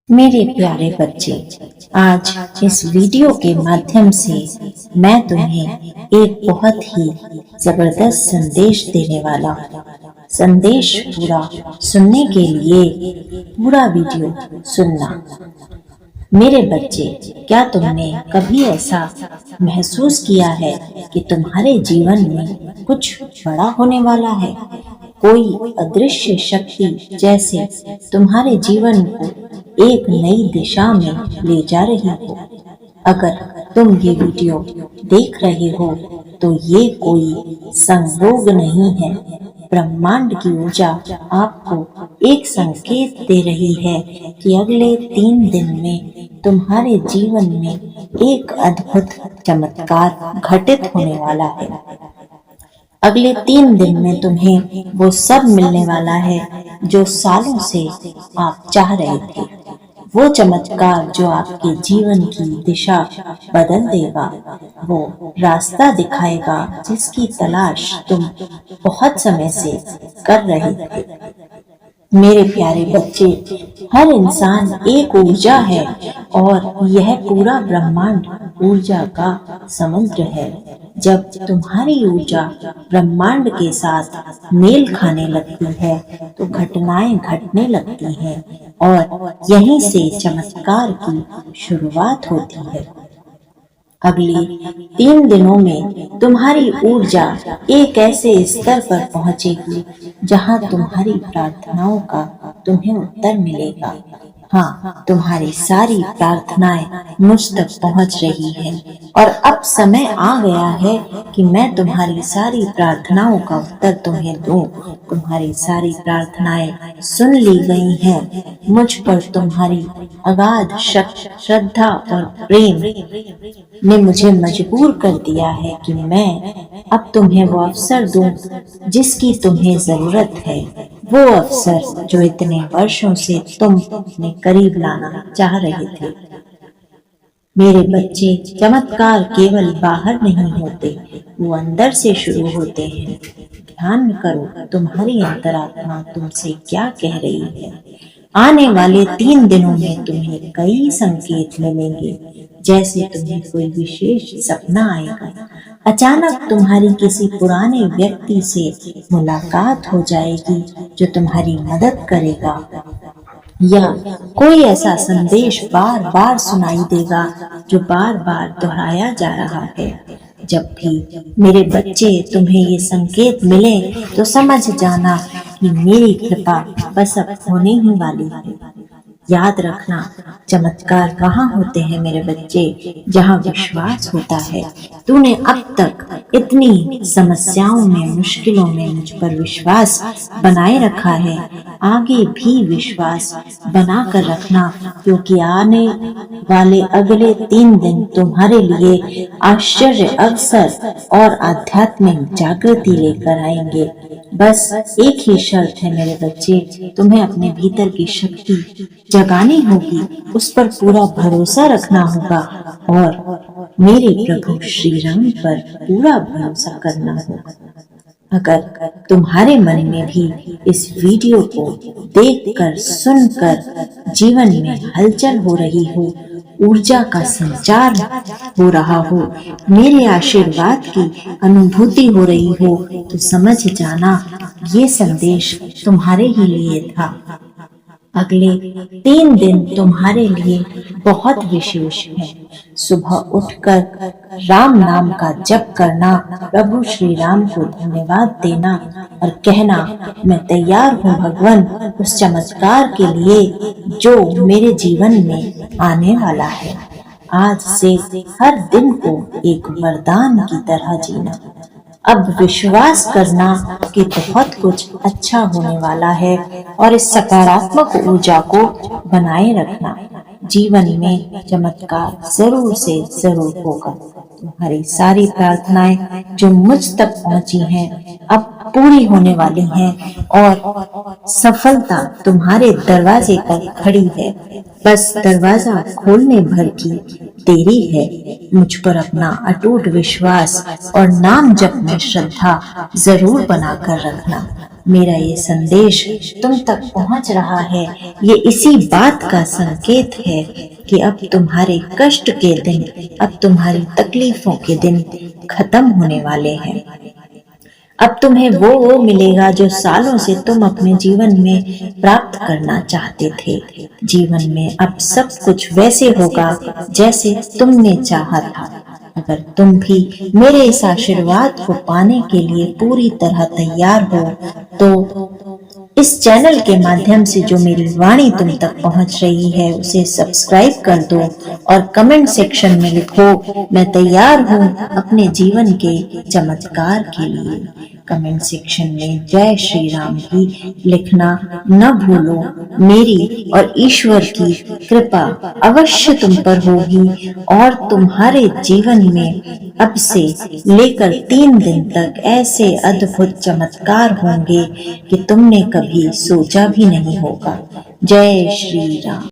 मेरे प्यारे बच्चे, आज इस वीडियो के माध्यम से मैं तुम्हें एक बहुत ही जबरदस्त संदेश देने वाला हूँ। संदेश पूरा सुनने के लिए पूरा वीडियो सुनना। मेरे बच्चे, क्या तुमने कभी ऐसा महसूस किया है कि तुम्हारे जीवन में कुछ बड़ा होने वाला है? कोई अदृश्य शक्ति जैसे तुम्हारे जीवन को एक नई दिशा में ले जा रही हो। अगर तुम ये वीडियो देख रहे हो तो ये कोई संयोग नहीं है। ब्रह्मांड की ऊर्जा आपको एक संकेत दे रही है कि अगले 3 दिन में तुम्हारे जीवन में एक अद्भुत चमत्कार घटित होने वाला है। अगले 3 दिन में तुम्हें वो सब मिलने वाला है जो सालों से आप चाह रहे थे। वो चमत्कार जो आपके जीवन की दिशा बदल देगा, वो रास्ता दिखाएगा जिसकी तलाश तुम बहुत समय से कर रहे थे। मेरे प्यारे बच्चे, हर इंसान एक ऊर्जा है और यह पूरा ब्रह्मांड ऊर्जा का समुद्र है। जब तुम्हारी ऊर्जा ब्रह्मांड के साथ मेल खाने लगती है तो घटनाएं घटने लगती हैं और यहीं से चमत्कार की शुरुआत होती है। अगले 3 दिनों में तुम्हारी ऊर्जा एक ऐसे स्तर पर पहुंचेगी जहां तुम्हारी प्रार्थनाओं का तुम्हें उत्तर मिलेगा। हाँ, तुम्हारी सारी प्रार्थनाएं मुझ तक पहुंच रही हैं और अब समय आ गया है कि मैं तुम्हारी सारी प्रार्थनाओं का उत्तर तुम्हें दूं। तुम्हारी सारी प्रार्थनाएं सुन ली गई हैं। मुझ पर तुम्हारी अगाध श्रद्धा और प्रेम ने मुझे मजबूर कर दिया है कि मैं अब तुम्हें वो अवसर दूं जिसकी तुम्हें जरूरत है। वो अवसर जो इतने वर्षों से तुम अपने करीब लाना चाह रहे थे। मेरे बच्चे, चमत्कार केवल बाहर नहीं होते, वो अंदर से शुरू होते हैं। ध्यान करो, तुम्हारी अंतरात्मा तुमसे क्या कह रही है। आने वाले 3 दिनों में तुम्हें कई संकेत मिलेंगे, जैसे तुम्हें कोई विशेष सपना आएगा। अचानक तुम्हारी किसी पुराने व्यक्ति से मुलाकात हो जाएगी जो तुम्हारी मदद करेगा, या कोई ऐसा संदेश बार बार सुनाई देगा जो बार बार दोहराया जा रहा है। जब भी मेरे बच्चे तुम्हें ये संकेत मिले तो समझ जाना कि मेरी कृपा बस अब होने ही वाली है। याद रखना, चमत्कार कहाँ होते हैं मेरे बच्चे? जहाँ विश्वास होता है। तूने अब तक इतनी समस्याओं में, मुश्किलों में मुझ पर विश्वास बनाए रखा है। आगे भी विश्वास बना कर रखना, क्योंकि आने वाले अगले 3 दिन तुम्हारे लिए आश्चर्य, अवसर और आध्यात्मिक जागृति लेकर आएंगे। बस एक ही शर्त है मेरे बच्चे, तुम्हें अपने भीतर की शक्ति जगानी होगी, उस पर पूरा भरोसा रखना होगा और मेरे प्रभु श्री राम पर पूरा भरोसा करना होगा। अगर तुम्हारे मन में भी इस वीडियो को देखकर, सुनकर जीवन में हलचल हो रही हो, ऊर्जा का संचार हो रहा हो, मेरे आशीर्वाद की अनुभूति हो रही हो, तो समझ जाना ये संदेश तुम्हारे ही लिए था। अगले 3 दिन तुम्हारे लिए बहुत विशेष है। सुबह उठकर राम नाम का जप करना, प्रभु श्री राम को धन्यवाद देना और कहना, मैं तैयार हूँ भगवान उस चमत्कार के लिए जो मेरे जीवन में आने वाला है। आज से हर दिन को एक वरदान की तरह जीना। अब विश्वास करना कि बहुत कुछ अच्छा होने वाला है और इस सकारात्मक ऊर्जा को बनाए रखना। जीवन में चमत्कार जरूर से जरूर होगा। तुम्हारी सारी प्रार्थनाएं जो मुझ तक पहुंची हैं अब पूरी होने वाली हैं और सफलता तुम्हारे दरवाजे पर खड़ी है। बस दरवाजा खोलने भर की देरी है। मुझ पर अपना अटूट विश्वास और नाम जप में श्रद्धा जरूर बनाकर रखना। मेरा ये संदेश तुम तक पहुंच रहा है, ये इसी बात का संकेत है कि अब तुम्हारे कष्ट के दिन, अब तुम्हारी तकलीफों के दिन खत्म होने वाले हैं। अब तुम्हें वो मिलेगा जो सालों से तुम अपने जीवन में प्राप्त करना चाहते थे। जीवन में अब सब कुछ वैसे होगा जैसे तुमने चाहा था। अगर तुम भी मेरे इस आशीर्वाद को पाने के लिए पूरी तरह तैयार हो तो इस चैनल के माध्यम से जो मेरी वाणी तुम तक पहुंच रही है उसे सब्सक्राइब कर दो और कमेंट सेक्शन में लिखो, मैं तैयार हूं अपने जीवन के चमत्कार के लिए। कमेंट सेक्शन में जय श्री राम भी लिखना न भूलो। मेरी और ईश्वर की कृपा अवश्य तुम पर होगी और तुम्हारे जीवन में अब से लेकर 3 दिन तक ऐसे अद्भुत चमत्कार होंगे कि तुमने कभी सोचा भी नहीं होगा। जय श्री राम।